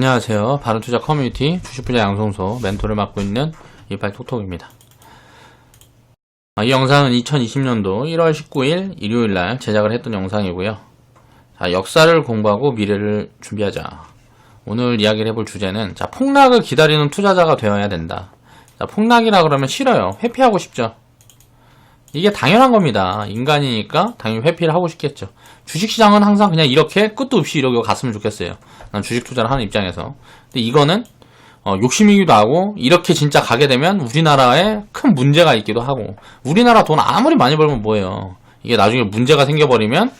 안녕하세요. 바른투자 커뮤니티 주식분야 양성소 멘토를 맡고 있는 이빨톡톡입니다. 이 영상은 2020년도 1월 19일 일요일날 제작을 했던 영상이고요. 역사를 공부하고 미래를 준비하자. 오늘 이야기를 해볼 주제는 폭락을 기다리는 투자자가 되어야 된다. 폭락이라 그러면 싫어요. 회피하고 싶죠. 이게 당연한 겁니다. 인간이니까 당연히 회피를 하고 싶겠죠. 주식시장은 항상 그냥 이렇게 끝도 없이 이러고 갔으면 좋겠어요. 난 주식 투자를 하는 입장에서. 근데 이거는 욕심이기도 하고, 이렇게 진짜 가게 되면 우리나라에 큰 문제가 있기도 하고, 우리나라 돈 아무리 많이 벌면 뭐예요. 이게 나중에 문제가 생겨버리면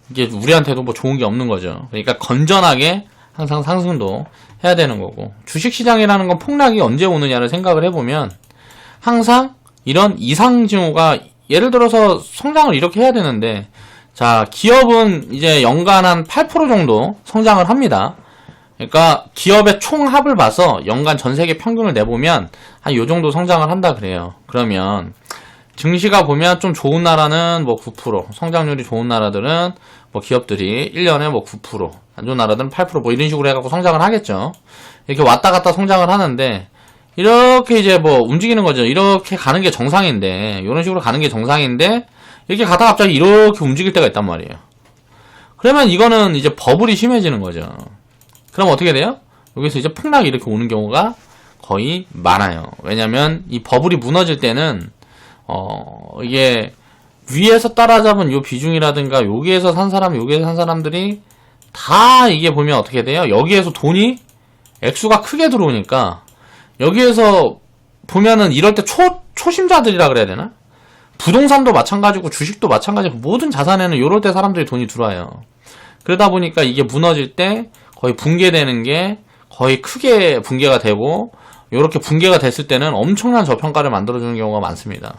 이게 우리한테도 뭐 좋은 게 없는 거죠. 그러니까 건전하게 항상 상승도 해야 되는 거고, 주식시장이라는 건 폭락이 언제 오느냐를 생각을 해보면 항상 이런 이상징후가, 예를 들어서 성장을 이렇게 해야 되는데, 기업은 이제 연간 한 8% 정도 성장을 합니다. 그러니까 기업의 총합을 봐서 연간 전 세계 평균을 내보면 한 요 정도 성장을 한다 그래요. 그러면 증시가 보면 좀 좋은 나라는 뭐 9%, 성장률이 좋은 나라들은 뭐 기업들이 1년에 뭐 9%, 안 좋은 나라들은 8% 뭐 이런 식으로 해갖고 성장을 하겠죠. 이렇게 왔다 갔다 성장을 하는데, 이렇게 이제 뭐 움직이는 거죠. 이렇게 가는 게 정상인데, 이런 식으로 가는 게 정상인데, 이렇게 가다가 갑자기 이렇게 움직일 때가 있단 말이에요. 그러면 이거는 이제 버블이 심해지는 거죠. 그럼 어떻게 돼요? 여기서 이제 폭락이 이렇게 오는 경우가 거의 많아요. 왜냐면 이 버블이 무너질 때는 이게 위에서 따라잡은 요 비중이라든가 여기에서 산 사람, 여기에서 산 사람들이 다 이게 보면 어떻게 돼요? 여기에서 돈이 액수가 크게 들어오니까, 여기에서 보면은 이럴 때 초심자들이라 그래야 되나? 부동산도 마찬가지고 주식도 마찬가지고 모든 자산에는 요럴 때 사람들이 돈이 들어와요. 그러다 보니까 이게 무너질 때 거의 붕괴되는 게 거의 크게 붕괴가 되고, 요렇게 붕괴가 됐을 때는 엄청난 저평가를 만들어주는 경우가 많습니다.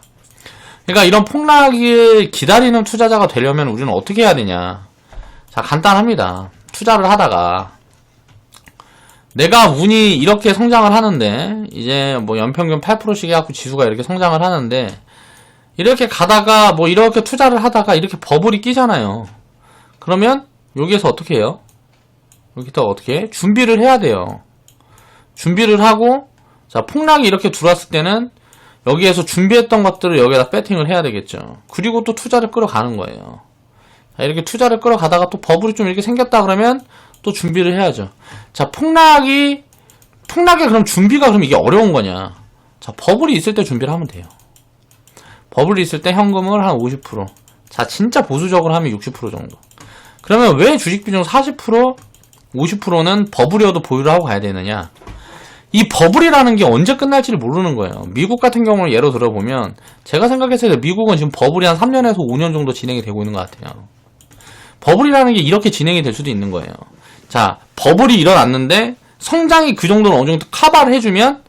그러니까 이런 폭락을 기다리는 투자자가 되려면 우리는 어떻게 해야 되냐? 간단합니다. 투자를 하다가 내가 운이 이렇게 성장을 하는데, 이제 뭐 연평균 8%씩 해갖고 지수가 이렇게 성장을 하는데, 이렇게 가다가 뭐 이렇게 투자를 하다가 이렇게 버블이 끼잖아요. 그러면 여기에서 어떻게 해요? 여기서 어떻게 해? 준비를 해야 돼요. 준비를 하고, 폭락이 이렇게 들어왔을 때는 여기에서 준비했던 것들을 여기에다 배팅을 해야 되겠죠. 그리고 또 투자를 끌어가는 거예요. 이렇게 투자를 끌어가다가 또 버블이 좀 이렇게 생겼다 그러면 또 준비를 해야죠. 폭락에 그럼 준비가 그럼 이게 어려운 거냐? 버블이 있을 때 준비를 하면 돼요. 버블이 있을 때 현금을 한 50%. 진짜 보수적으로 하면 60% 정도. 그러면 왜 주식 비중 40%, 50%는 버블이어도 보유를 하고 가야 되느냐? 이 버블이라는 게 언제 끝날지를 모르는 거예요. 미국 같은 경우를 예로 들어보면, 제가 생각했을 때 미국은 지금 버블이 한 3년에서 5년 정도 진행이 되고 있는 것 같아요. 버블이라는 게 이렇게 진행이 될 수도 있는 거예요. 버블이 일어났는데 성장이 그 정도는 어느 정도 커버를 해주면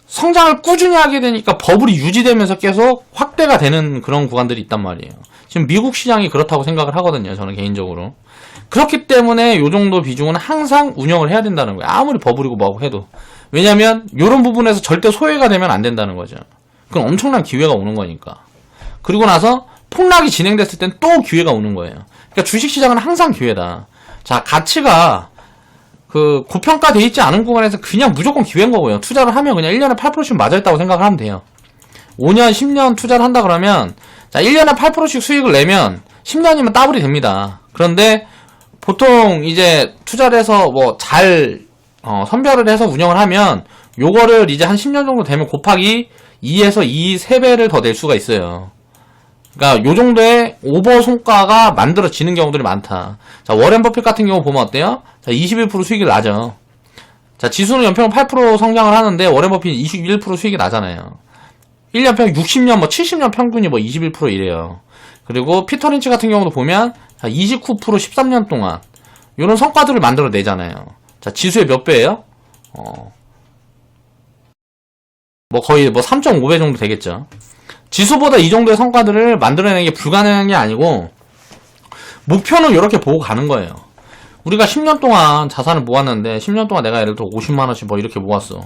성장을 꾸준히 하게 되니까 버블이 유지되면서 계속 확대가 되는 그런 구간들이 있단 말이에요. 지금 미국 시장이 그렇다고 생각을 하거든요. 저는 개인적으로. 그렇기 때문에 요 정도 비중은 항상 운영을 해야 된다는 거예요. 아무리 버블이고 뭐하고 해도. 왜냐면 요런 부분에서 절대 소외가 되면 안 된다는 거죠. 그럼 엄청난 기회가 오는 거니까. 그리고 나서 폭락이 진행됐을 땐 또 기회가 오는 거예요. 그러니까 주식시장은 항상 기회다. 가치가 고평가돼 있지 않은 구간에서 그냥 무조건 기회인 거고요. 투자를 하면 그냥 1년에 8%씩 맞아있다고 생각을 하면 돼요. 5년, 10년 투자를 한다 그러면 1년에 8%씩 수익을 내면 10년이면 더블이 됩니다. 그런데 보통 이제 투자를 해서 뭐 잘 선별을 해서 운영을 하면 요거를 이제 한 10년 정도 되면 곱하기 2에서 3배를 더 낼 수가 있어요. 그러니까 요 정도의 오버 손가가 만들어지는 경우들이 많다. 워렌 버핏 같은 경우 보면 어때요? 21% 수익이 나죠. 지수는 연평균 8% 성장을 하는데 워렌 버핏 21% 수익이 나잖아요. 1년 평균 60년, 70년 평균이 21% 이래요. 그리고 피터 린치 같은 경우도 보면 29% 13년 동안 요런 성과들을 만들어 내잖아요. 지수의 몇 배예요? 거의 3.5배 정도 되겠죠. 지수보다 이 정도의 성과들을 만들어내는 게 불가능한 게 아니고, 목표는 이렇게 보고 가는 거예요. 우리가 10년 동안 자산을 모았는데, 10년 동안 내가 예를 들어 50만원씩 이렇게 모았어.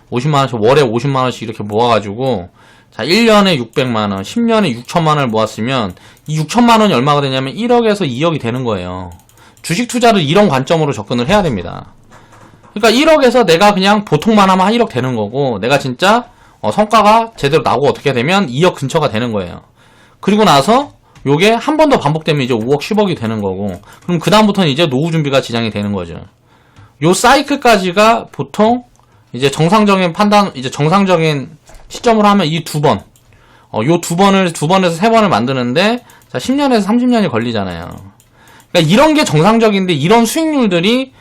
50만원씩, 월에 50만원씩 이렇게 모아가지고, 1년에 600만원, 10년에 6천만원을 모았으면, 이 6천만원이 얼마가 되냐면 1억에서 2억이 되는 거예요. 주식 투자를 이런 관점으로 접근을 해야 됩니다. 그러니까 1억에서 내가 그냥 보통만 하면 한 1억 되는 거고, 내가 진짜 성과가 제대로 나고 어떻게 되면 2억 근처가 되는 거예요. 그리고 나서 요게 한 번 더 반복되면 이제 5억 10억이 되는 거고, 그럼 그 다음부터는 이제 노후 준비가 지장이 되는 거죠. 요 사이클까지가 보통 이제 정상적인 판단, 이제 정상적인 시점으로 하면 이 두 번, 요 두 번에서 세 번을 만드는데, 자, 10년에서 30년이 걸리잖아요. 그러니까 이런 게 정상적인데, 이런 수익률들이,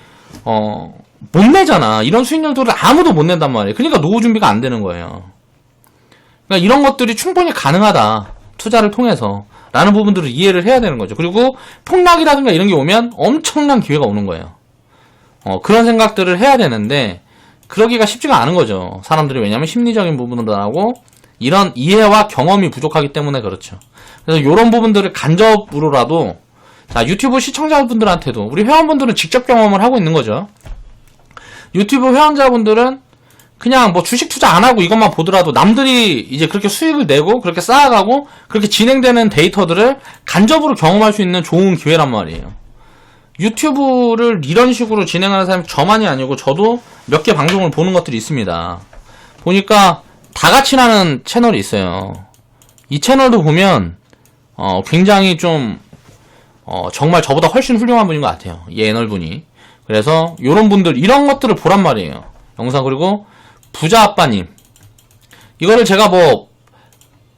못 내잖아. 이런 수익률들을 아무도 못 낸단 말이에요. 그러니까 노후 준비가 안 되는 거예요. 그러니까 이런 것들이 충분히 가능하다. 투자를 통해서. 라는 부분들을 이해를 해야 되는 거죠. 그리고 폭락이라든가 이런 게 오면 엄청난 기회가 오는 거예요. 그런 생각들을 해야 되는데, 그러기가 쉽지가 않은 거죠. 사람들이. 왜냐면 심리적인 부분도 나오고, 이런 이해와 경험이 부족하기 때문에 그렇죠. 그래서 이런 부분들을 간접으로라도, 자, 유튜브 시청자분들한테도, 우리 회원분들은 직접 경험을 하고 있는 거죠. 유튜브 회원자분들은 그냥 뭐 주식 투자 안 하고 이것만 보더라도 남들이 이제 그렇게 수익을 내고 그렇게 쌓아가고 그렇게 진행되는 데이터들을 간접으로 경험할 수 있는 좋은 기회란 말이에요. 유튜브를 이런 식으로 진행하는 사람이 저만이 아니고 저도 몇 개 방송을 보는 것들이 있습니다. 보니까 다 같이 나는 채널이 있어요. 이 채널도 보면 굉장히 좀 정말 저보다 훨씬 훌륭한 분인 것 같아요. 이 애널분이. 그래서 요런 분들 이런 것들을 보란 말이에요. 영상. 그리고 부자 아빠님, 이거를 제가 뭐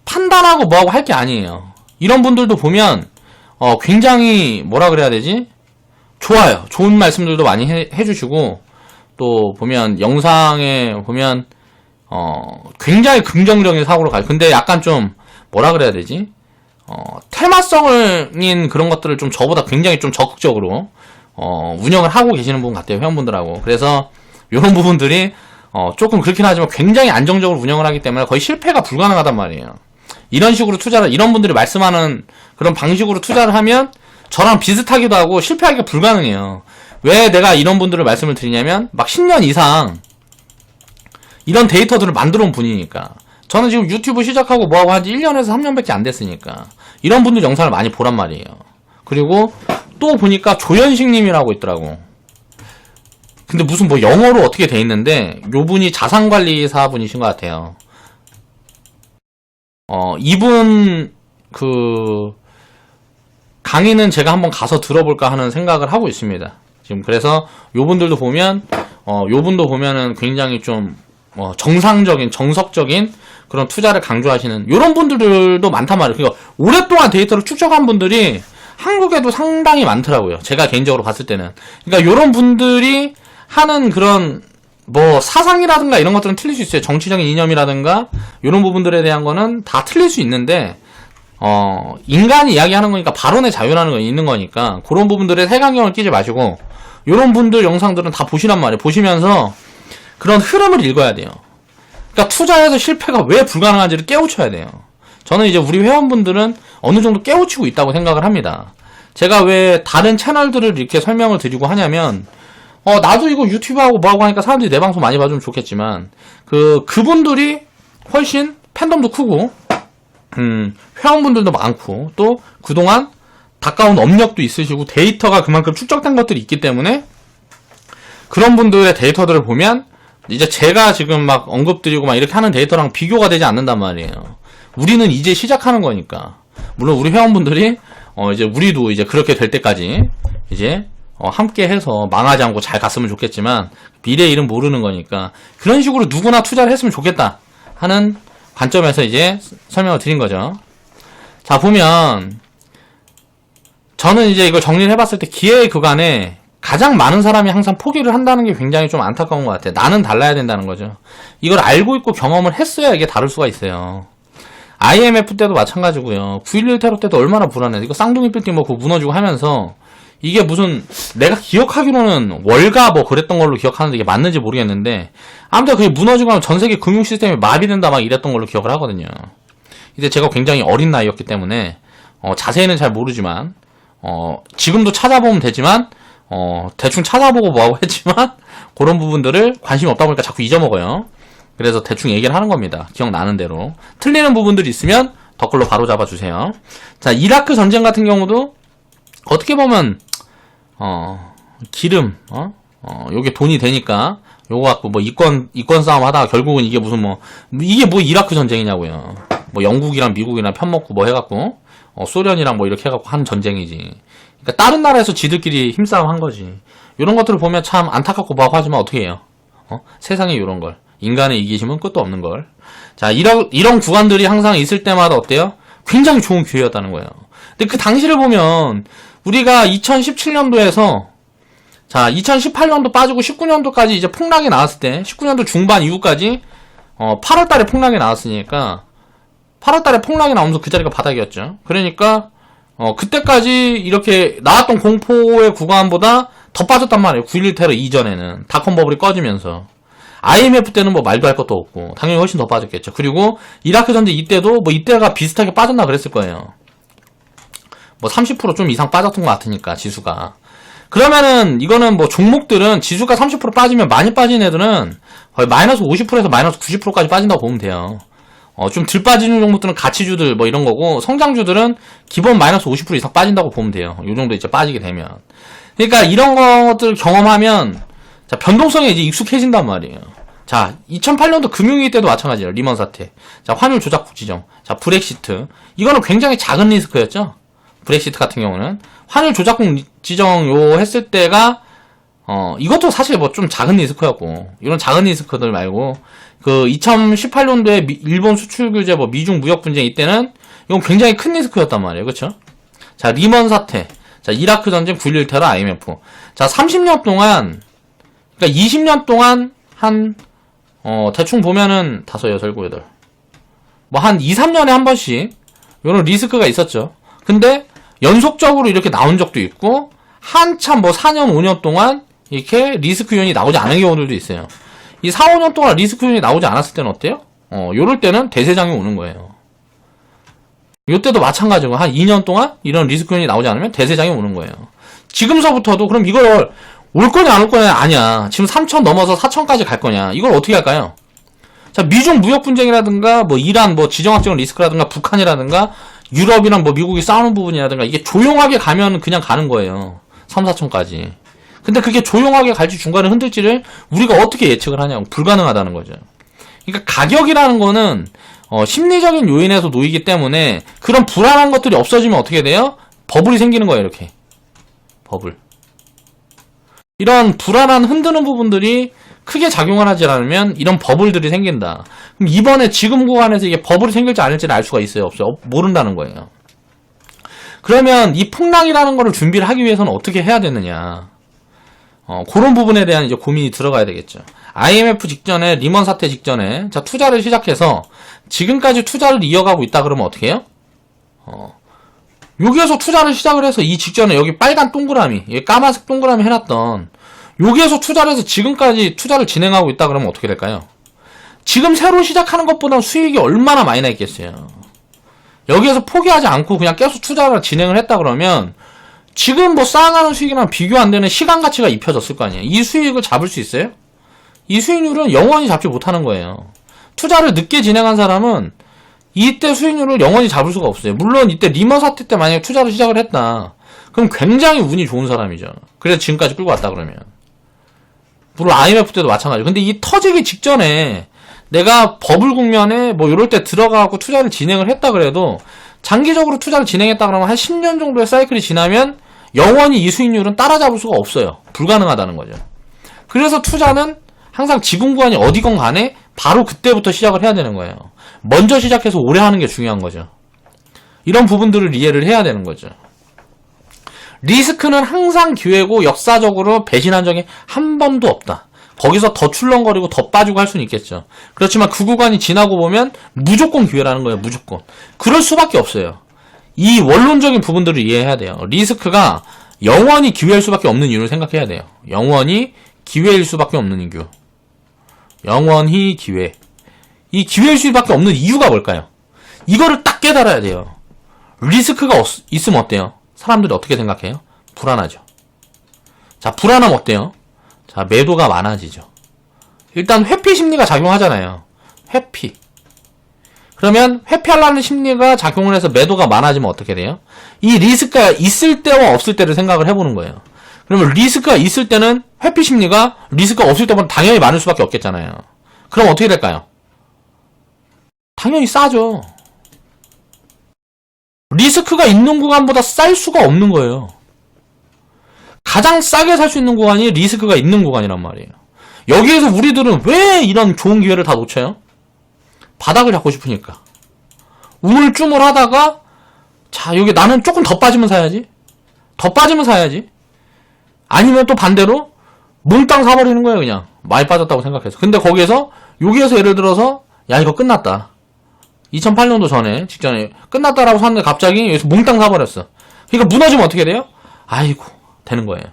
판단하고 뭐하고 할 게 아니에요. 이런 분들도 보면 굉장히 뭐라 그래야 되지? 좋아요. 좋은 말씀들도 많이 해주시고, 또 보면 영상에 보면 굉장히 긍정적인 사고로 가요. 근데 약간 좀 뭐라 그래야 되지? 테마성인 그런 것들을 좀 저보다 굉장히 좀 적극적으로 운영을 하고 계시는 분 같아요. 회원분들하고. 그래서 이런 부분들이 조금 그렇긴 하지만 굉장히 안정적으로 운영을 하기 때문에 거의 실패가 불가능하단 말이에요. 이런 식으로 투자를, 이런 분들이 말씀하는 그런 방식으로 투자를 하면 저랑 비슷하기도 하고 실패하기가 불가능해요. 왜 내가 이런 분들을 말씀을 드리냐면 막 10년 이상 이런 데이터들을 만들어 온 분이니까. 저는 지금 유튜브 시작하고 뭐하고 한지 1년에서 3년밖에 안 됐으니까 이런 분들 영상을 많이 보란 말이에요. 그리고 또 보니까 조현식님이라고 있더라고. 근데 무슨 뭐 영어로 어떻게 돼 있는데 요 분이 자산관리사 분이신 것 같아요. 이분 강의는 제가 한번 가서 들어볼까 하는 생각을 하고 있습니다. 지금 그래서 요 분들도 보면 요 분도 보면은 굉장히 좀 정상적인 정석적인 그런 투자를 강조하시는 요런 분들도 많단 말이에요. 그러니까 오랫동안 데이터를 축적한 분들이 한국에도 상당히 많더라고요. 제가 개인적으로 봤을 때는. 그러니까 요런 분들이 하는 그런 뭐 사상이라든가 이런 것들은 틀릴 수 있어요. 정치적인 이념이라든가 이런 부분들에 대한 거는 다 틀릴 수 있는데 인간이 이야기하는 거니까 발언의 자유라는 건 있는 거니까 그런 부분들에 색안경을 끼지 마시고 이런 분들 영상들은 다 보시란 말이에요. 보시면서 그런 흐름을 읽어야 돼요. 그러니까 투자에서 실패가 왜 불가능한지를 깨우쳐야 돼요. 저는 이제 우리 회원분들은 어느 정도 깨우치고 있다고 생각을 합니다. 제가 왜 다른 채널들을 이렇게 설명을 드리고 하냐면 나도 이거 유튜브하고 뭐하고 하니까 사람들이 내 방송 많이 봐주면 좋겠지만 그분들이 훨씬 팬덤도 크고 회원분들도 많고 또 그동안 가까운 업력도 있으시고 데이터가 그만큼 축적된 것들이 있기 때문에 그런 분들의 데이터들을 보면 이제 제가 지금 막 언급드리고 막 이렇게 하는 데이터랑 비교가 되지 않는단 말이에요. 우리는 이제 시작하는 거니까. 물론 우리 회원분들이 이제 우리도 이제 그렇게 될 때까지 이제 함께 해서 망하지 않고 잘 갔으면 좋겠지만 미래의 일은 모르는 거니까 그런 식으로 누구나 투자를 했으면 좋겠다 하는 관점에서 이제 설명을 드린 거죠. 자, 보면 저는 이제 이걸 정리를 해봤을 때 기회의 구간에 가장 많은 사람이 항상 포기를 한다는 게 굉장히 좀 안타까운 것 같아요. 나는 달라야 된다는 거죠. 이걸 알고 있고 경험을 했어야 이게 다를 수가 있어요. IMF 때도 마찬가지고요. 9.11 테러 때도 얼마나 불안해. 이거 쌍둥이 빌딩 뭐 그거 무너지고 하면서 이게 무슨 내가 기억하기로는 월가 뭐 그랬던 걸로 기억하는데 이게 맞는지 모르겠는데 아무튼 그게 무너지고 하면 전 세계 금융 시스템이 마비된다 막 이랬던 걸로 기억을 하거든요. 이제 제가 굉장히 어린 나이였기 때문에 자세히는 잘 모르지만 지금도 찾아보면 되지만 대충 찾아보고 뭐하고 했지만 그런 부분들을 관심이 없다 보니까 자꾸 잊어먹어요. 그래서 대충 얘기를 하는 겁니다. 기억나는 대로. 틀리는 부분들이 있으면 댓글로 바로 잡아주세요. 자, 이라크 전쟁 같은 경우도 어떻게 보면 기름, 요게 돈이 되니까, 요거 갖고 뭐 이권 싸움 하다가 결국은 이게 무슨 이게 뭐 이라크 전쟁이냐고요. 뭐 영국이랑 미국이랑 편먹고 뭐 해갖고, 소련이랑 뭐 이렇게 해갖고 한 전쟁이지. 그러니까 다른 나라에서 지들끼리 힘싸움 한 거지. 요런 것들을 보면 참 안타깝고 뭐하고 하지만 어떻게 해요? 세상에 요런 걸. 인간의 이기심은 끝도 없는 걸. 자, 이런 구간들이 항상 있을 때마다 어때요? 굉장히 좋은 기회였다는 거예요. 근데 그 당시를 보면, 우리가 2017년도에서, 자, 2018년도 빠지고 19년도까지 이제 폭락이 나왔을 때, 19년도 중반 이후까지, 8월 달에 폭락이 나왔으니까, 8월 달에 폭락이 나오면서 그 자리가 바닥이었죠. 그러니까, 그때까지 이렇게 나왔던 공포의 구간보다 더 빠졌단 말이에요. 9.11 테러 이전에는. 닷컴 버블이 꺼지면서. IMF 때는 뭐 말도 할 것도 없고, 당연히 훨씬 더 빠졌겠죠. 그리고 이라크 전쟁 이때도 뭐 이때가 비슷하게 빠졌나 그랬을 거예요. 뭐 30% 좀 이상 빠졌던 것 같으니까, 지수가. 그러면은 이거는 뭐 종목들은 지수가 30% 빠지면 많이 빠진 애들은 거의 마이너스 50%에서 마이너스 90%까지 빠진다고 보면 돼요. 좀 덜 빠지는 종목들은 가치주들 뭐 이런 거고, 성장주들은 기본 마이너스 50% 이상 빠진다고 보면 돼요. 요 정도 이제 빠지게 되면. 그러니까 이런 것들 경험하면, 자, 변동성에 이제 익숙해진단 말이에요. 자, 2008년도 금융위기 때도 마찬가지예요. 리먼 사태. 자, 환율 조작국 지정. 자, 브렉시트. 이거는 굉장히 작은 리스크였죠. 브렉시트 같은 경우는. 환율 조작국 지정 했을 때가, 이것도 사실 뭐 좀 작은 리스크였고, 이런 작은 리스크들 말고, 그 2018년도에 일본 수출 규제 뭐 미중 무역 분쟁 이때는 이건 굉장히 큰 리스크였단 말이에요. 그렇죠? 자, 리먼 사태. 자, 이라크 전쟁, 9.11 테러, IMF. 자, 30년 동안, 그러니까 20년 동안 대충 보면은 5, 6, 7, 8. 뭐 한 2, 3년에 한 번씩 이런 리스크가 있었죠. 근데 연속적으로 이렇게 나온 적도 있고, 한참 뭐 4년, 5년 동안 이렇게 리스크 요인이 나오지 않은 경우들도 있어요. 이 4, 5년 동안 리스크 요인이 나오지 않았을 때는 어때요? 요럴 때는 대세장이 오는 거예요. 요때도 마찬가지고 한 2년 동안 이런 리스크 요인이 나오지 않으면 대세장이 오는 거예요. 지금서부터도 그럼 이걸 올 거냐 안 올 거냐 아니야. 지금 3천 넘어서 4천까지 갈 거냐. 이걸 어떻게 할까요? 자, 미중 무역 분쟁이라든가 뭐 이란 뭐 지정학적 리스크라든가 북한이라든가 유럽이랑 뭐 미국이 싸우는 부분이라든가 이게 조용하게 가면 그냥 가는 거예요. 3, 4천까지. 근데 그게 조용하게 갈지 중간에 흔들지를 우리가 어떻게 예측을 하냐고. 불가능하다는 거죠. 그러니까 가격이라는 거는 심리적인 요인에서 놓이기 때문에 그런 불안한 것들이 없어지면 어떻게 돼요? 버블이 생기는 거예요. 이렇게. 버블. 이런 불안한 흔드는 부분들이 크게 작용을 하지 않으면 이런 버블들이 생긴다. 그럼 이번에 지금 구간에서 이게 버블이 생길지 아닐지는 알 수가 있어요? 없어요? 모른다는 거예요. 그러면 이 폭락이라는 거를 준비를 하기 위해서는 어떻게 해야 되느냐. 그런 부분에 대한 이제 고민이 들어가야 되겠죠. IMF 직전에, 리먼 사태 직전에, 자, 투자를 시작해서 지금까지 투자를 이어가고 있다 그러면 어떻게 해요? 여기에서 투자를 시작을 해서 이 직전에 여기 빨간 동그라미, 여기 까만색 동그라미 해놨던 여기에서 투자를 해서 지금까지 투자를 진행하고 있다 그러면 어떻게 될까요? 지금 새로 시작하는 것보다 수익이 얼마나 많이 나 있겠어요. 여기에서 포기하지 않고 그냥 계속 투자를 진행을 했다 그러면 지금 뭐 쌓아가는 수익이랑 비교 안 되는 시간 가치가 입혀졌을 거 아니에요. 이 수익을 잡을 수 있어요? 이 수익률은 영원히 잡지 못하는 거예요. 투자를 늦게 진행한 사람은 이때 수익률을 영원히 잡을 수가 없어요. 물론 이때 리먼 사태 때 만약에 투자를 시작을 했다. 그럼 굉장히 운이 좋은 사람이죠. 그래서 지금까지 끌고 왔다 그러면. 물론 IMF 때도 마찬가지고. 근데 이 터지기 직전에 내가 버블 국면에 뭐 이럴 때 들어가고 투자를 진행을 했다 그래도 장기적으로 투자를 진행했다 그러면 한 10년 정도의 사이클이 지나면 영원히 이 수익률은 따라잡을 수가 없어요. 불가능하다는 거죠. 그래서 투자는 항상 지금 구간이 어디건 간에 바로 그때부터 시작을 해야 되는 거예요. 먼저 시작해서 오래 하는 게 중요한 거죠. 이런 부분들을 이해를 해야 되는 거죠. 리스크는 항상 기회고 역사적으로 배신한 적이 한 번도 없다. 거기서 더 출렁거리고 더 빠지고 할 수는 있겠죠. 그렇지만 그 구간이 지나고 보면 무조건 기회라는 거예요. 무조건. 그럴 수밖에 없어요. 이 원론적인 부분들을 이해해야 돼요. 리스크가 영원히 기회일 수밖에 없는 이유를 생각해야 돼요. 영원히 기회일 수밖에 없는 이유. 영원히 기회. 이 기회일 수밖에 없는 이유가 뭘까요? 이거를 딱 깨달아야 돼요. 리스크가 있으면 어때요? 사람들이 어떻게 생각해요? 불안하죠. 자, 불안하면 어때요? 자, 매도가 많아지죠. 일단 회피 심리가 작용하잖아요. 회피. 그러면 회피하려는 심리가 작용을 해서 매도가 많아지면 어떻게 돼요? 이 리스크가 있을 때와 없을 때를 생각을 해보는 거예요. 그러면 리스크가 있을 때는 회피 심리가 리스크가 없을 때보다 당연히 많을 수밖에 없겠잖아요. 그럼 어떻게 될까요? 당연히 싸죠. 리스크가 있는 구간보다 쌀 수가 없는 거예요. 가장 싸게 살 수 있는 구간이 리스크가 있는 구간이란 말이에요. 여기에서 우리들은 왜 이런 좋은 기회를 다 놓쳐요? 바닥을 잡고 싶으니까. 우물쭈물 하다가 자 여기 나는 조금 더 빠지면 사야지. 더 빠지면 사야지. 아니면 또 반대로 몽땅 사버리는 거예요. 그냥 많이 빠졌다고 생각해서. 근데 거기에서 여기에서 예를 들어서 야 이거 끝났다. 2008년도 전에 직전에 끝났다라고 샀는데 갑자기 여기서 몽땅 사버렸어. 그러니까 무너지면 어떻게 돼요? 아이고 되는 거예요.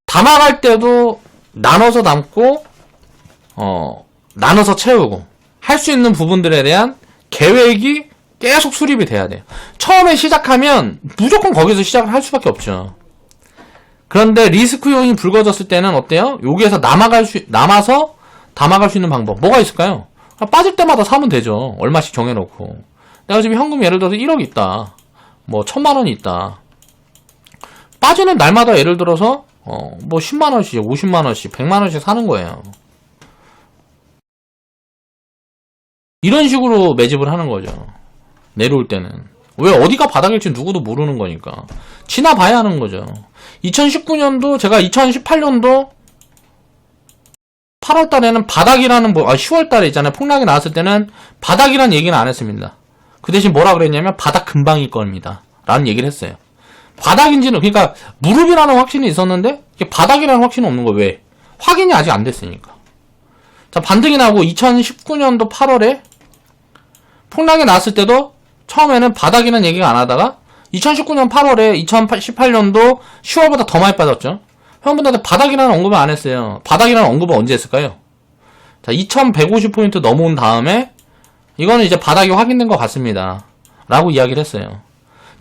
담아갈 때도 나눠서 담고 나눠서 채우고 할 수 있는 부분들에 대한 계획이 계속 수립이 돼야 돼요. 처음에 시작하면 무조건 거기서 시작을 할 수밖에 없죠. 그런데 리스크 요인이 불거졌을 때는 어때요? 여기에서 남아서 담아갈 수 있는 방법 뭐가 있을까요? 빠질 때마다 사면 되죠. 얼마씩 정해놓고 내가 지금 현금 예를 들어서 1억 있다. 뭐 1000만원이 있다. 빠지는 날마다 예를 들어서 뭐 10만원씩 50만원씩 100만원씩 사는 거예요. 이런 식으로 매집을 하는 거죠. 내려올 때는. 왜 어디가 바닥일지 누구도 모르는 거니까. 지나봐야 하는 거죠. 2019년도 제가 2018년도 8월 달에는 바닥이라는 10월 달에 있잖아요. 폭락이 나왔을 때는 바닥이라는 얘기는 안 했습니다. 그 대신 뭐라 그랬냐면 바닥 금방일 겁니다. 라는 얘기를 했어요. 바닥인지는 그러니까 무릎이라는 확신이 있었는데 바닥이라는 확신은 없는 거예요. 왜? 확인이 아직 안 됐으니까. 자, 반등이 나고 2019년도 8월에 폭락이 났을 때도 처음에는 바닥이라는 얘기가 안 하다가 2019년 8월에 2018년도 10월보다 더 많이 빠졌죠. 회원분들한테 바닥이라는 언급을 안 했어요. 바닥이라는 언급을 언제 했을까요? 자, 2150포인트 넘어온 다음에 이거는 이제 바닥이 확인된 것 같습니다. 라고 이야기를 했어요.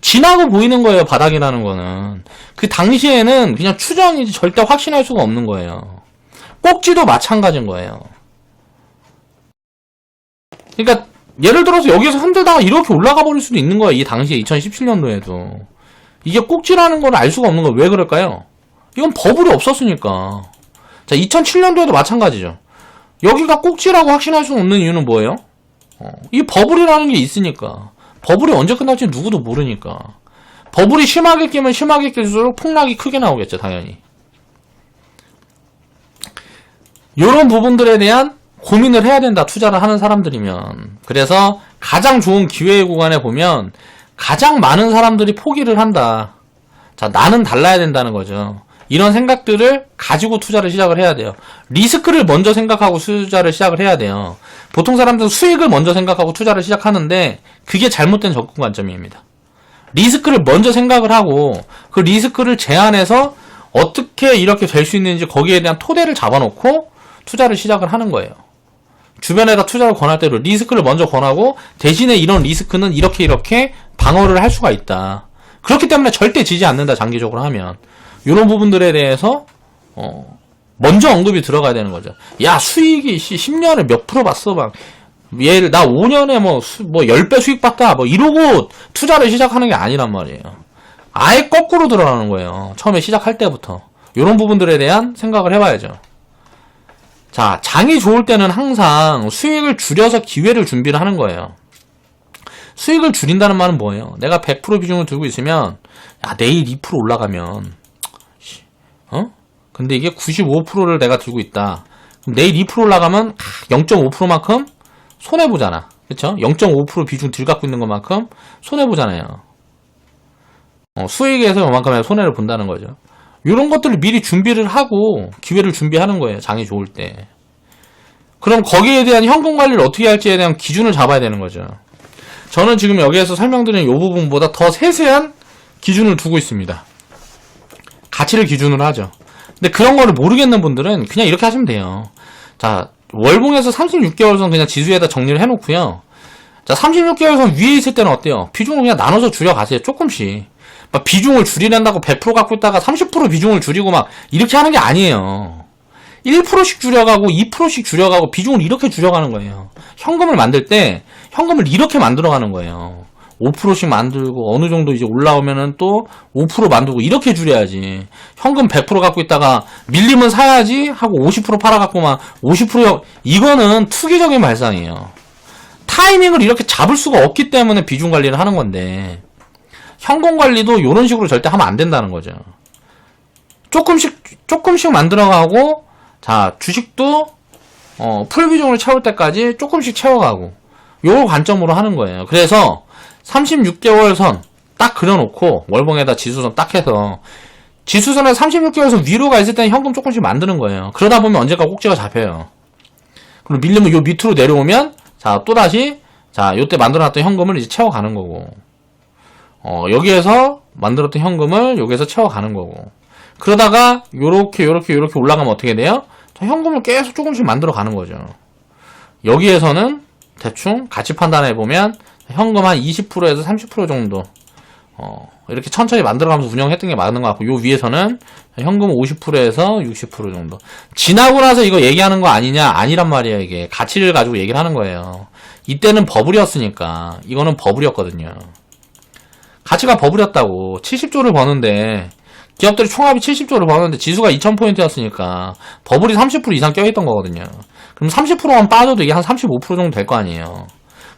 지나고 보이는 거예요. 바닥이라는 거는. 그 당시에는 그냥 추정이지 절대 확신할 수가 없는 거예요. 꼭지도 마찬가지인 거예요. 그러니까 예를 들어서 여기서 흔들다가 이렇게 올라가 버릴 수도 있는 거예요. 이 당시에 2017년도에도. 이게 꼭지라는 걸 알 수가 없는 거예요. 왜 그럴까요? 이건 버블이 없었으니까. 자, 2007년도에도 마찬가지죠. 여기가 꼭지라고 확신할 수 없는 이유는 뭐예요? 이 버블이라는 게 있으니까. 버블이 언제 끝날지 누구도 모르니까. 버블이 심하게 끼면 심하게 낄수록 폭락이 크게 나오겠죠, 당연히. 이런 부분들에 대한 고민을 해야 된다, 투자를 하는 사람들이면. 그래서 가장 좋은 기회의 구간에 보면 가장 많은 사람들이 포기를 한다. 자, 나는 달라야 된다는 거죠. 이런 생각들을 가지고 투자를 시작을 해야 돼요. 리스크를 먼저 생각하고 투자를 시작을 해야 돼요. 보통 사람들은 수익을 먼저 생각하고 투자를 시작하는데 그게 잘못된 접근 관점입니다. 리스크를 먼저 생각을 하고 그 리스크를 제한해서 어떻게 이렇게 될 수 있는지 거기에 대한 토대를 잡아놓고 투자를 시작을 하는 거예요. 주변에다 투자를 권할 때로 리스크를 먼저 권하고 대신에 이런 리스크는 이렇게 방어를 할 수가 있다. 그렇기 때문에 절대 지지 않는다, 장기적으로 하면. 이런 부분들에 대해서 먼저 언급이 들어가야 되는 거죠. 야, 수익이 10년에 몇 프로 봤어? 막 얘를 나 5년에 뭐 10배 수익 봤다. 뭐 이러고 투자를 시작하는 게 아니란 말이에요. 아예 거꾸로 들어가는 거예요. 처음에 시작할 때부터. 이런 부분들에 대한 생각을 해봐야죠. 자, 장이 좋을 때는 항상 수익을 줄여서 기회를 준비를 하는 거예요. 수익을 줄인다는 말은 뭐예요? 내가 100% 비중을 들고 있으면 야, 내일 2% 올라가면 근데 이게 95%를 내가 들고 있다. 그럼 내일 2% 올라가면 0.5%만큼 손해보잖아. 그쵸? 0.5% 비중 들 갖고 있는 것만큼 손해보잖아요. 수익에서 요만큼의 손해를 본다는 거죠. 이런 것들을 미리 준비를 하고 기회를 준비하는 거예요. 장이 좋을 때. 그럼 거기에 대한 현금 관리를 어떻게 할지에 대한 기준을 잡아야 되는 거죠. 저는 지금 여기에서 설명드린 이 부분보다 더 세세한 기준을 두고 있습니다. 가치를 기준으로 하죠. 근데 그런 거를 모르겠는 분들은 그냥 이렇게 하시면 돼요. 자, 월봉에서 36개월선 그냥 지수에다 정리를 해놓고요. 자, 36개월선 위에 있을 때는 어때요? 비중을 그냥 나눠서 줄여가세요. 조금씩. 막 비중을 줄이낸다고 100% 갖고 있다가 30% 비중을 줄이고 막 이렇게 하는 게 아니에요. 1%씩 줄여가고 2%씩 줄여가고 비중을 이렇게 줄여가는 거예요. 현금을 만들 때 현금을 이렇게 만들어가는 거예요. 5%씩 만들고 어느 정도 이제 올라오면은 또 5% 만들고 이렇게 줄여야지. 현금 100% 갖고 있다가 밀리면 사야지 하고 50% 팔아갖고만 50% 이거는 투기적인 발상이에요. 타이밍을 이렇게 잡을 수가 없기 때문에 비중 관리를 하는 건데 현금 관리도 이런 식으로 절대 하면 안 된다는 거죠. 조금씩 만들어가고 자 주식도 풀 비중을 채울 때까지 조금씩 채워가고 요 관점으로 하는 거예요. 그래서 36개월 선 딱 그려놓고 월봉에다 지수선 딱 해서 지수선에 36개월 선 위로가 있을 때는 현금 조금씩 만드는 거예요. 그러다 보면 언젠가 꼭지가 잡혀요. 그리고 밀리면 요 밑으로 내려오면 자 또다시 자 요때 만들어놨던 현금을 이제 채워가는 거고 여기에서 만들었던 현금을 여기에서 채워가는 거고 그러다가 요렇게 올라가면 어떻게 돼요? 자, 현금을 계속 조금씩 만들어 가는 거죠. 여기에서는 대충 가치 판단해보면 현금 한 20%에서 30% 정도 이렇게 천천히 만들어가면서 운영했던 게 맞는 것 같고 요 위에서는 현금 50%에서 60% 정도 지나고 나서 이거 얘기하는 거 아니냐? 아니란 말이에요. 이게 가치를 가지고 얘기를 하는 거예요. 이때는 버블이었으니까 이거는 버블이었거든요. 가치가 버블이었다고 70조를 버는데 기업들이 총합이 70조를 버는데 지수가 2000포인트였으니까 버블이 30% 이상 껴있던 거거든요. 그럼 30%만 빠져도 이게 한 35% 정도 될 거 아니에요.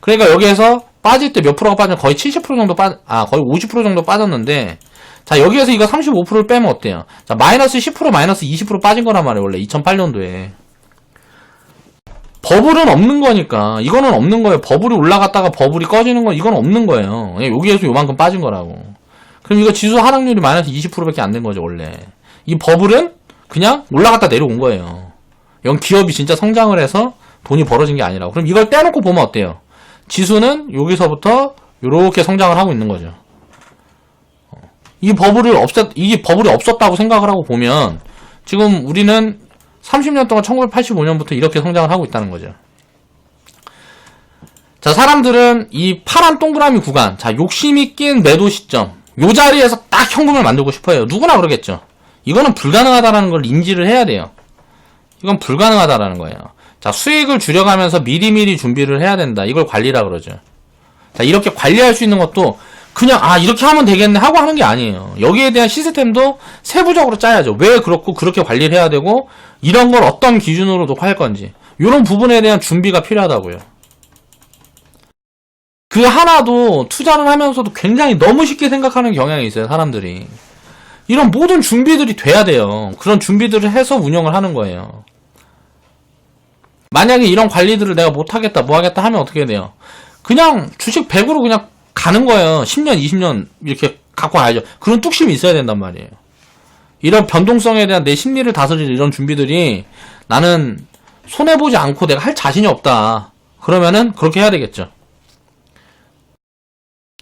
그러니까 여기에서 빠질 때 몇 프로가 빠지면 거의 70% 정도 거의 50% 정도 빠졌는데 자 여기에서 이거 35%를 빼면 어때요? 자 마이너스 10% 마이너스 20% 빠진 거란 말이에요. 원래 2008년도에 버블은 없는 거니까 이거는 없는 거예요. 버블이 올라갔다가 버블이 꺼지는 건 이건 없는 거예요. 여기에서 요만큼 빠진 거라고. 그럼 이거 지수 하락률이 마이너스 20%밖에 안 된 거죠 원래. 이 버블은 그냥 올라갔다 내려온 거예요. 이건 기업이 진짜 성장을 해서 돈이 벌어진 게 아니라고. 그럼 이걸 떼놓고 보면 어때요? 지수는 여기서부터 이렇게 성장을 하고 있는 거죠. 이게 버블이 없었다고 생각을 하고 보면 지금 우리는 30년 동안 1985년부터 이렇게 성장을 하고 있다는 거죠. 자, 사람들은 이 파란 동그라미 구간, 자, 욕심이 낀 매도 시점, 요 자리에서 딱 현금을 만들고 싶어요. 누구나 그러겠죠. 이거는 불가능하다라는 걸 인지를 해야 돼요. 이건 불가능하다라는 거예요. 자, 수익을 줄여가면서 미리미리 준비를 해야 된다. 이걸 관리라 그러죠. 자, 이렇게 관리할 수 있는 것도 그냥 이렇게 하면 되겠네 하고 하는 게 아니에요. 여기에 대한 시스템도 세부적으로 짜야죠. 왜 그렇고 그렇게 관리를 해야 되고 이런 걸 어떤 기준으로 녹화할 건지 이런 부분에 대한 준비가 필요하다고요. 그 하나도 투자를 하면서도 굉장히 너무 쉽게 생각하는 경향이 있어요. 사람들이. 이런 모든 준비들이 돼야 돼요. 그런 준비들을 해서 운영을 하는 거예요. 만약에 이런 관리들을 내가 못하겠다 뭐하겠다 하면 어떻게 돼요? 그냥 주식 100으로 그냥 가는 거예요. 10년 20년 이렇게 갖고 가야죠. 그런 뚝심이 있어야 된단 말이에요. 이런 변동성에 대한 내 심리를 다스릴 이런 준비들이 나는 손해보지 않고 내가 할 자신이 없다. 그러면은 그렇게 해야 되겠죠.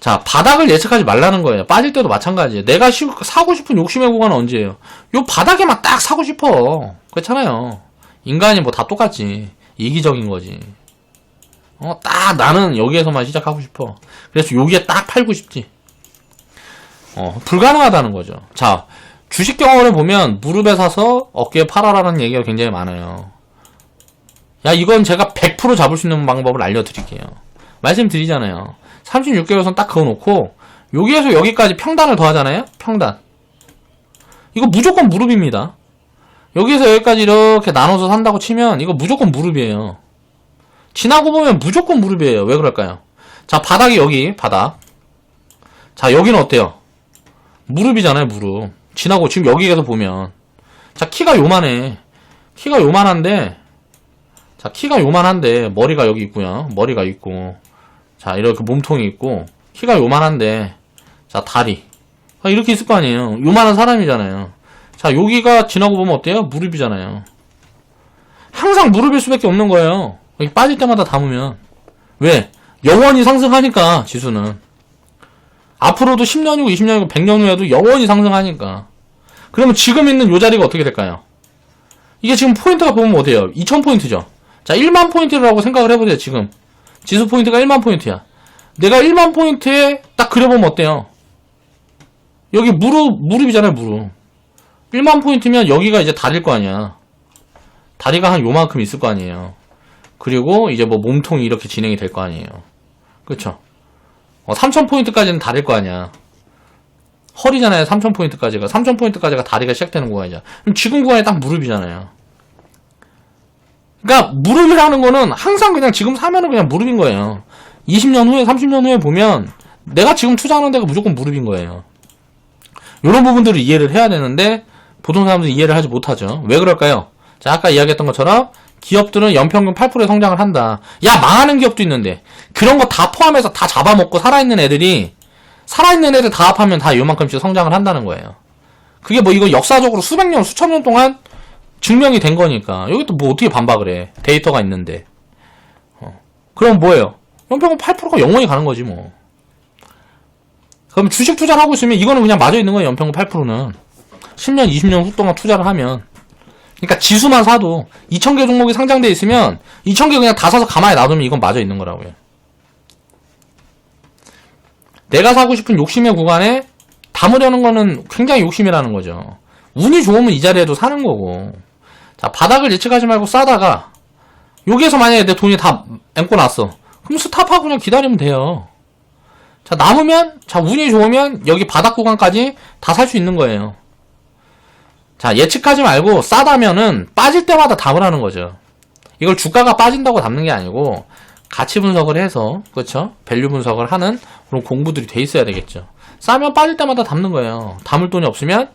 자, 바닥을 예측하지 말라는 거예요. 빠질 때도 마찬가지예요. 내가 사고 싶은 욕심의 구간은 언제예요? 요 바닥에만 딱 사고 싶어. 그렇잖아요. 인간이 뭐 다 똑같지. 이기적인 거지. 딱 나는 여기에서만 시작하고 싶어. 그래서 여기에 딱 팔고 싶지. 불가능하다는 거죠. 자, 주식 경험을 보면 무릎에 사서 어깨에 팔아라는 얘기가 굉장히 많아요. 야, 이건 제가 100% 잡을 수 있는 방법을 알려드릴게요. 말씀드리잖아요. 36개월 선 딱 그어놓고 여기에서 여기까지 평단을 더하잖아요. 평단. 이거 무조건 무릎입니다. 여기에서 여기까지 이렇게 나눠서 산다고 치면 이거 무조건 무릎이에요. 지나고 보면 무조건 무릎이에요. 왜 그럴까요? 자, 바닥이 여기 바닥. 자, 여기는 어때요? 무릎이잖아요. 무릎. 지나고 지금 여기에서 보면 자, 키가 요만해. 키가 요만한데 자, 키가 요만한데 머리가 여기 있고요. 머리가 있고 자, 이렇게 몸통이 있고 키가 요만한데 자, 다리 이렇게 있을 거 아니에요. 요만한 사람이잖아요. 자, 여기가 지나고 보면 어때요? 무릎이잖아요. 항상 무릎일 수밖에 없는 거예요. 여기 빠질 때마다 담으면. 왜? 영원히 상승하니까 지수는. 앞으로도 10년이고 20년이고 100년 후에도 영원히 상승하니까. 그러면 지금 있는 요 자리가 어떻게 될까요? 이게 지금 포인트가 보면 어때요? 2000포인트죠. 자, 1만 포인트라고 생각을 해보세요. 지금 지수 포인트가 1만 포인트야. 내가 1만 포인트에 딱 그려보면 어때요? 여기 무릎이잖아요. 무릎. 1만 포인트면 여기가 이제 다리일 거 아니야. 다리가 한 요만큼 있을 거 아니에요. 그리고 이제 뭐 몸통이 이렇게 진행이 될 거 아니에요. 그쵸? 3000포인트까지는 다릴 거 아니야. 허리잖아요. 3000포인트까지가. 3000포인트까지가 다리가 시작되는 구간이잖아. 그럼 지금 구간이 딱 무릎이잖아요. 그러니까 무릎이라는 거는 항상 그냥 지금 사면은 그냥 무릎인 거예요. 20년 후에 30년 후에 보면 내가 지금 투자하는 데가 무조건 무릎인 거예요. 이런 부분들을 이해를 해야 되는데 보통 사람들은 이해를 하지 못하죠. 왜 그럴까요? 자, 아까 이야기했던 것처럼 기업들은 연평균 8%의 성장을 한다. 야, 망하는 기업도 있는데 그런 거 다 포함해서 다 잡아먹고 살아있는 애들 다 합하면 다 요만큼씩 성장을 한다는 거예요. 그게 뭐 이거 역사적으로 수백 년, 수천 년 동안 증명이 된 거니까. 여기 또 뭐 어떻게 반박을 해. 데이터가 있는데. 그럼 뭐예요? 연평균 8%가 영원히 가는 거지 뭐. 그럼 주식 투자를 하고 있으면 이거는 그냥 맞아 있는 거예요. 연평균 8%는. 10년, 20년 후 동안 투자를 하면. 그러니까 지수만 사도 2000개 종목이 상장돼 있으면 2000개 그냥 다 사서 가만히 놔두면 이건 맞아 있는 거라고요. 내가 사고 싶은 욕심의 구간에 담으려는 거는 굉장히 욕심이라는 거죠. 운이 좋으면 이 자리에도 사는 거고. 자, 바닥을 예측하지 말고 싸다가 여기에서 만약에 내 돈이 다 앵꼬 났어. 그럼 스탑하고 그냥 기다리면 돼요. 자, 남으면, 자, 운이 좋으면 여기 바닥 구간까지 다 살 수 있는 거예요. 자, 예측하지 말고 싸다면은 빠질 때마다 담으라는 거죠. 이걸 주가가 빠진다고 담는 게 아니고 가치 분석을 해서, 그렇죠? 밸류 분석을 하는 그런 공부들이 돼 있어야 되겠죠. 싸면 빠질 때마다 담는 거예요. 담을 돈이 없으면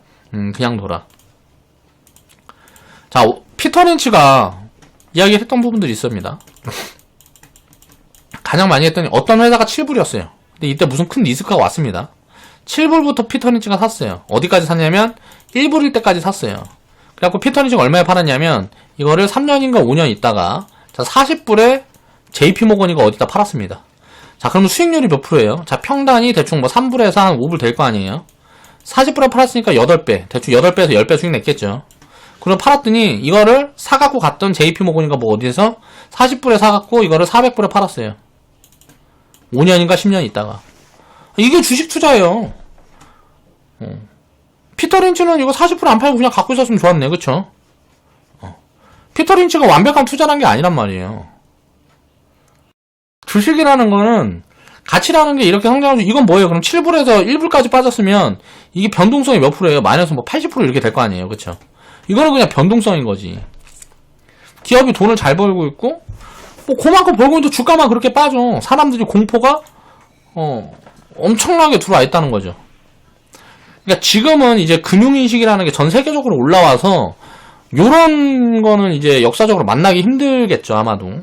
그냥 돌아. 자, 피터 린치가 이야기했던 부분들이 있습니다. 가장 많이 했더니 어떤 회사가 7불이었어요. 근데 이때 무슨 큰 리스크가 왔습니다. 7불부터 피터 린치가 샀어요. 어디까지 샀냐면 1불일 때까지 샀어요. 그래갖고 피터 린치가 얼마에 팔았냐면 이거를 3년인가 5년 있다가 자 40불에 JP 모건이가 어디다 팔았습니다. 자, 그럼 수익률이 몇 프로예요? 자, 평단이 대충 뭐 3불에서 한 5불 될 거 아니에요? 40불에 팔았으니까 8배. 대충 8배에서 10배 수익 냈겠죠. 그럼 팔았더니 이거를 사갖고 갔던 JP 모건이가 뭐 어디에서 40불에 사갖고 이거를 400불에 팔았어요. 5년인가 10년 있다가. 이게 주식 투자예요. 피터 린치는 이거 40불 안 팔고 그냥 갖고 있었으면 좋았네. 그쵸? 피터 린치가 완벽한 투자란 게 아니란 말이에요. 주식이라는 거는 가치라는 게 이렇게 성장하죠. 이건 뭐예요? 그럼 7불에서 1불까지 빠졌으면 이게 변동성이 몇 프로예요? 마이너스 뭐 80% 이렇게 될 거 아니에요. 그쵸? 이거는 그냥 변동성인 거지. 기업이 돈을 잘 벌고 있고 뭐 그만큼 벌고 있는데 주가만 그렇게 빠져. 사람들이 공포가 엄청나게 들어와 있다는 거죠. 그러니까 지금은 이제 금융인식이라는 게 전 세계적으로 올라와서 요런 거는 이제 역사적으로 만나기 힘들겠죠. 아마도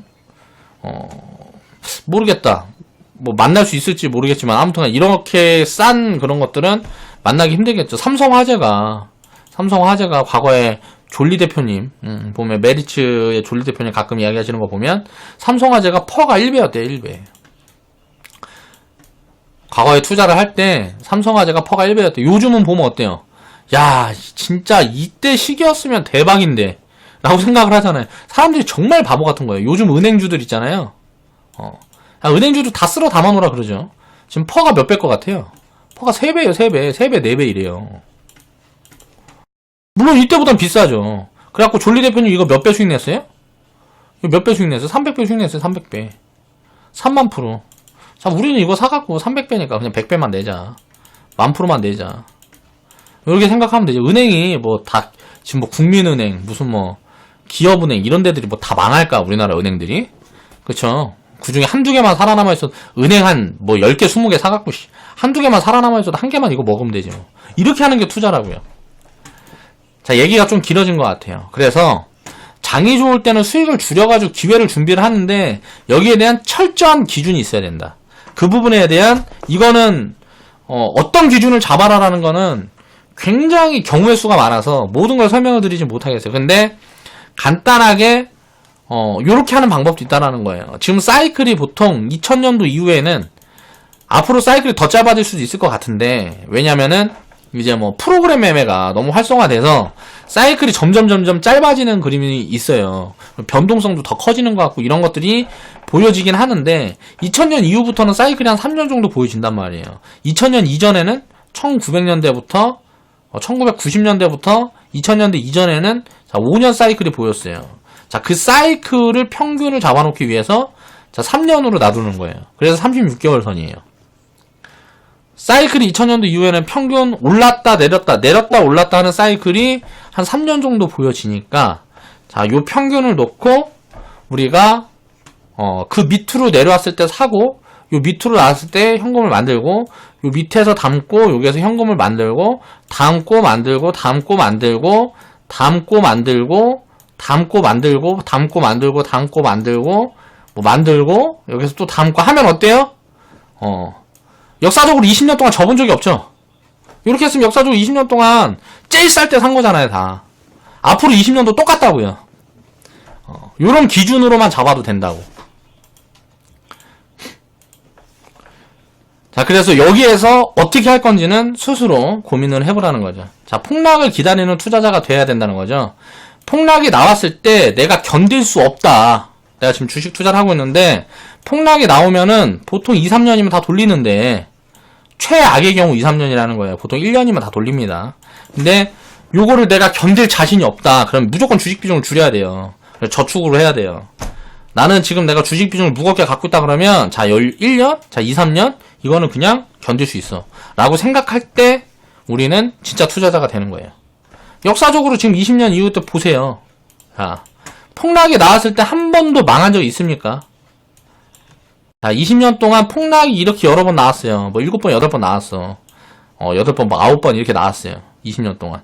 모르겠다. 뭐 만날 수 있을지 모르겠지만 아무튼 이렇게 싼 그런 것들은 만나기 힘들겠죠. 삼성화재가 과거에 졸리 대표님 보면 메리츠의 졸리 대표님 가끔 이야기하시는 거 보면 삼성화재가 퍼가 1배였대요. 1배. 과거에 투자를 할 때 삼성화재가 퍼가 1배였대요. 요즘은 보면 어때요? 야, 진짜 이때 시기였으면 대박인데 라고 생각을 하잖아요. 사람들이 정말 바보 같은 거예요. 요즘 은행주들 있잖아요. 은행주도 다 쓸어 담아놓으라 그러죠. 지금 퍼가 몇 배일 것 같아요? 퍼가 3배예요. 3배, 4배 이래요. 물론 이때보단 비싸죠. 그래갖고 졸리 대표님 이거 몇 배 수익 냈어요? 몇 배 수익 냈어요? 300배 수익 냈어요. 300배. 3만%. 자, 우리는 이거 사갖고 300배니까 그냥 100배만 내자. 10,000%만 내자. 이렇게 생각하면 되죠. 은행이 뭐 다, 지금 뭐 국민은행, 무슨 뭐 기업은행 이런 데들이 뭐 다 망할까? 우리나라 은행들이? 그쵸? 그 중에 한두 개만 살아남아 있어도 은행 한 뭐 10개, 20개 사갖고 한두 개만 살아남아 있어도 한 개만 이거 먹으면 되지 뭐. 이렇게 하는 게 투자라고요. 자, 얘기가 좀 길어진 것 같아요. 그래서 장이 좋을 때는 수익을 줄여가지고 기회를 준비를 하는데 여기에 대한 철저한 기준이 있어야 된다. 그 부분에 대한 이거는 어떤 기준을 잡아라라는 거는 굉장히 경우의 수가 많아서 모든 걸 설명을 드리지 못하겠어요. 근데 간단하게 요렇게 하는 방법도 있다라는 거예요. 지금 사이클이 보통 2000년도 이후에는 앞으로 사이클이 더 짧아질 수도 있을 것 같은데 왜냐면은 이제 뭐 프로그램 매매가 너무 활성화돼서 사이클이 점점 짧아지는 그림이 있어요. 변동성도 더 커지는 것 같고 이런 것들이 보여지긴 하는데 2000년 이후부터는 사이클이 한 3년 정도 보여진단 말이에요. 2000년 이전에는 1900년대부터 1990년대부터 2000년대 이전에는 자 5년 사이클이 보였어요. 자, 그 사이클을 평균을 잡아놓기 위해서 자 3년으로 놔두는 거예요. 그래서 36개월 선이에요. 사이클이 2000년도 이후에는 평균 올랐다 내렸다 올랐다 하는 사이클이 한 3년 정도 보여지니까, 자, 요 평균을 놓고 우리가 그 밑으로 내려왔을 때 사고, 요 밑으로 나왔을 때 현금을 만들고, 요 밑에서 담고, 여기에서 현금을 만들고, 담고 만들고, 담고 만들고, 담고 만들고, 담고 만들고, 담고 만들고, 담고 만들고, 뭐 만들고, 여기서 또 담고 하면 어때요? 역사적으로 20년 동안 접은 적이 없죠? 이렇게 했으면 역사적으로 20년 동안 제일 쌀 때 산 거잖아요, 다. 앞으로 20년도 똑같다고요. 요런 기준으로만 잡아도 된다고. 자, 그래서 여기에서 어떻게 할 건지는 스스로 고민을 해보라는 거죠. 자, 폭락을 기다리는 투자자가 돼야 된다는 거죠. 폭락이 나왔을 때 내가 견딜 수 없다. 내가 지금 주식 투자를 하고 있는데 폭락이 나오면은 보통 2, 3년이면 다 돌리는데, 최악의 경우 2, 3년이라는 거예요. 보통 1년이면 다 돌립니다. 근데 요거를 내가 견딜 자신이 없다. 그럼 무조건 주식 비중을 줄여야 돼요. 저축으로 해야 돼요. 나는 지금 내가 주식 비중을 무겁게 갖고 있다 그러면, 자, 1년? 자, 2, 3년? 이거는 그냥 견딜 수 있어. 라고 생각할 때 우리는 진짜 투자자가 되는 거예요. 역사적으로 지금 20년 이후 때 보세요. 자, 폭락이 나왔을 때 한 번도 망한 적이 있습니까? 자, 20년 동안 폭락이 이렇게 여러 번 나왔어요. 뭐 7번, 8번 나왔어. 8번, 뭐 9번 이렇게 나왔어요. 20년 동안.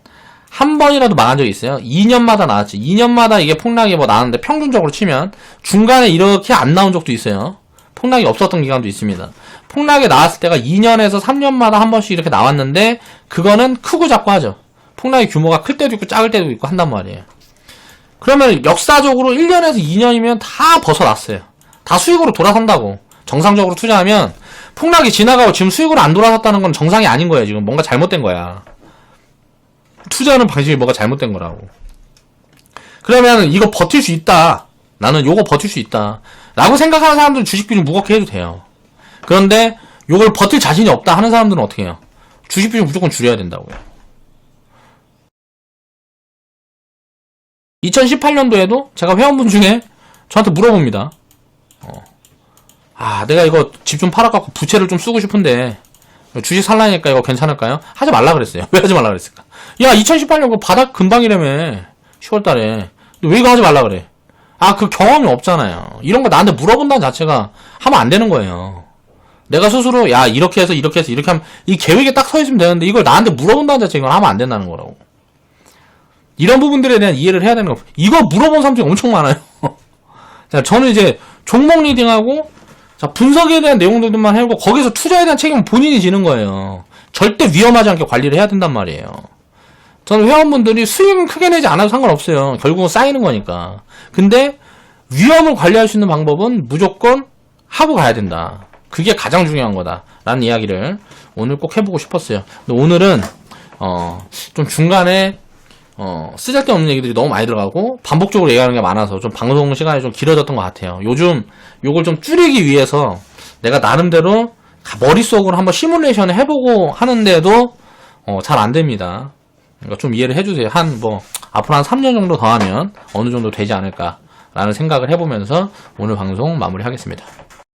한 번이라도 망한 적이 있어요? 2년마다 나왔지. 2년마다 이게 폭락이 뭐 나왔는데 평균적으로 치면 중간에 이렇게 안 나온 적도 있어요. 폭락이 없었던 기간도 있습니다. 폭락이 나왔을 때가 2년에서 3년마다 한 번씩 이렇게 나왔는데, 그거는 크고 작고 하죠. 폭락의 규모가 클 때도 있고 작을 때도 있고 한단 말이에요. 그러면 역사적으로 1년에서 2년이면 다 벗어났어요. 다 수익으로 돌아선다고. 정상적으로 투자하면 폭락이 지나가고 지금 수익으로 안 돌아섰다는 건 정상이 아닌 거예요. 지금 뭔가 잘못된 거야. 투자하는 방식이 뭐가 잘못된 거라고. 그러면 이거 버틸 수 있다. 나는 요거 버틸 수 있다. 라고 생각하는 사람들은 주식 비중 무겁게 해도 돼요. 그런데 요걸 버틸 자신이 없다 하는 사람들은 어떻게 해요? 주식 비중 무조건 줄여야 된다고요. 2018년도에도 제가 회원분 중에 저한테 물어봅니다. 내가 이거 집 좀 팔아갖고 부채를 좀 쓰고 싶은데 주식 살라니까 이거 괜찮을까요? 하지 말라 그랬어요. 왜 하지 말라 그랬을까? 야, 2018년 그 바닥 금방이라며. 10월달에. 왜 이거 하지 말라 그래? 그 경험이 없잖아요. 이런 거 나한테 물어본다는 자체가 하면 안 되는 거예요. 내가 스스로 이렇게 해서 이렇게 해서 이렇게 하면 이 계획에 딱 서 있으면 되는데, 이걸 나한테 물어본다는 자체가 이건 하면 안 된다는 거라고. 이런 부분들에 대한 이해를 해야 되는 거. 이거 물어본 사람들이 엄청 많아요. 자, 저는 이제 종목 리딩하고, 자, 분석에 대한 내용들만 해보고 거기서 투자에 대한 책임은 본인이 지는 거예요. 절대 위험하지 않게 관리를 해야 된단 말이에요. 저는 회원분들이 수익은 크게 내지 않아도 상관없어요. 결국은 쌓이는 거니까. 근데 위험을 관리할 수 있는 방법은 무조건 하고 가야 된다. 그게 가장 중요한 거다. 라는 이야기를 오늘 꼭 해보고 싶었어요. 근데 오늘은 좀 중간에 쓰잘데없는 얘기들이 너무 많이 들어가고 반복적으로 얘기하는 게 많아서 좀 방송 시간이 좀 길어졌던 것 같아요. 요즘 요걸 좀 줄이기 위해서 내가 나름대로 머릿속으로 한번 시뮬레이션을 해보고 하는데도 잘 안됩니다. 그러니까 좀 이해를 해주세요. 앞으로 한 3년 정도 더 하면 어느 정도 되지 않을까 라는 생각을 해보면서 오늘 방송 마무리하겠습니다.